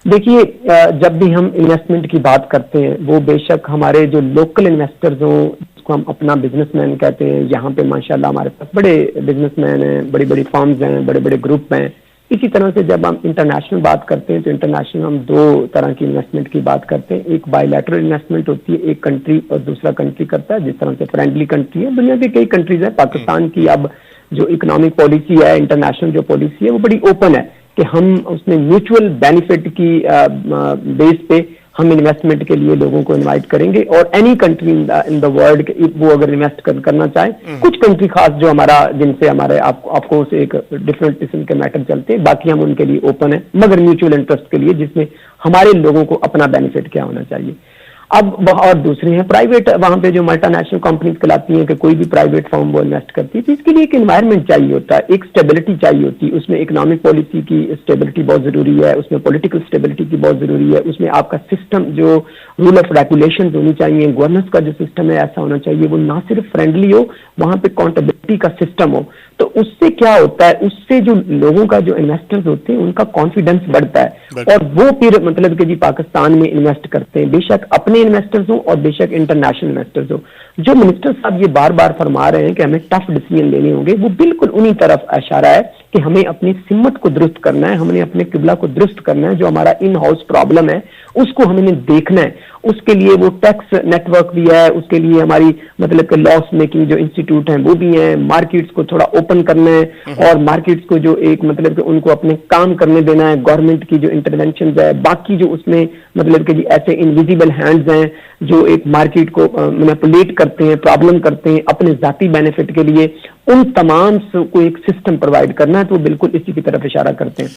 देखिए, जब भी हम इन्वेस्टमेंट की बात करते हैं, वो बेशक हमारे जो लोकल इन्वेस्टर्स हों, जिसको हम अपना बिजनेसमैन कहते हैं, यहाँ पे माशाल्लाह हमारे पास बड़े बिजनेसमैन हैं, बड़ी-बड़ी फर्म्स हैं, बड़े-बड़े ग्रुप हैं। इसी तरह से जब हम इंटरनेशनल बात करते हैं, तो इंटरनेशनल हम 2 तरह की इन्वेस्टमेंट की बात करते हैं। एक बायलैटरल इन्वेस्टमेंट होती है, एक कंट्री और दूसरा कंट्री करता है, जिस तरह से फ्रेंडली कंट्री है। दुनिया की कई कंट्रीज हैं, पाकिस्तान की अब जो इकोनॉमिक पॉलिसी है, इंटरनेशनल जो पॉलिसी है, वो बड़ी ओपन है कि हम उसमें म्यूचुअल बेनिफिट की बेस पे हम इन्वेस्टमेंट के लिए लोगों को इनवाइट करेंगे और any country in the world वो अगर इन्वेस्ट करना चाहे। कुछ कंट्री खास जो हमारा जिनसे हमारे आपको से एक डिफरेंट किस्म के मैटर चलते हैं, बाकी हम उनके लिए ओपन है, मगर म्यूचुअल इंटरेस्ट के लिए जिसमें हमारे लोगों को अपना बेनिफिट क्या होना चाहिए। अब और दूसरे हैं प्राइवेट, वहां पे जो मल्टीनेशनल कंपनीज कहलाती हैं कि कोई भी प्राइवेट फर्म वो इन्वेस्ट करती है, तो इसके लिए एक एनवायरनमेंट चाहिए होता है, एक स्टेबिलिटी चाहिए होती है। उसमें इकोनॉमिक पॉलिसी की स्टेबिलिटी बहुत जरूरी है, उसमें पॉलिटिकल स्टेबिलिटी की बहुत जरूरी है, उसमें आपका सिस्टम जो रूल ऑफ रेगुलेशन होनी चाहिए, गवर्नेंस का जो सिस्टम है ऐसा होना चाहिए, वो ना सिर्फ फ्रेंडली हो, वहां पे अकाउंटेबिलिटी का सिस्टम हो। तो उससे क्या होता है, उससे जो लोगों का जो इन्वेस्टर्स होते हैं उनका कॉन्फिडेंस बढ़ता है और वो फिर मतलब कि जी पाकिस्तान में इन्वेस्ट करते हैं, बेशक अपने इन्वेस्टर्स हो और बेशक इंटरनेशनल इन्वेस्टर्स हो। जो मिनिस्टर साहब ये बार बार फरमा रहे हैं कि हमें टफ डिसीजन लेने होंगे, वो बिल्कुल उन्हीं तरफ इशारा है कि हमें अपनी सिम्मत को दुरुस्त करना है, हमने अपने किबला को दुरुस्त करना है। जो हमारा इन हाउस प्रॉब्लम है उसको हमें देखना है, उसके लिए वो टैक्स नेटवर्क भी है, उसके लिए हमारी मतलब कि लॉस मेकिंग जो इंस्टीट्यूट हैं वो भी हैं, मार्केट्स को थोड़ा ओपन करना है और मार्केट्स को जो एक मतलब कि उनको अपने काम करने देना है, गवर्नमेंट की जो इंटरवेंशन है, बाकी जो उसमें मतलब कि जी ऐसे इनविजिबल हैंड्स हैं जो एक मार्केट को मैनिपुलेट करते हैं, प्रॉब्लम करते हैं अपने जाती बेनिफिट के लिए, उन तमाम को एक सिस्टम प्रोवाइड करना है। तो बिल्कुल इसी की तरफ इशारा करते हैं।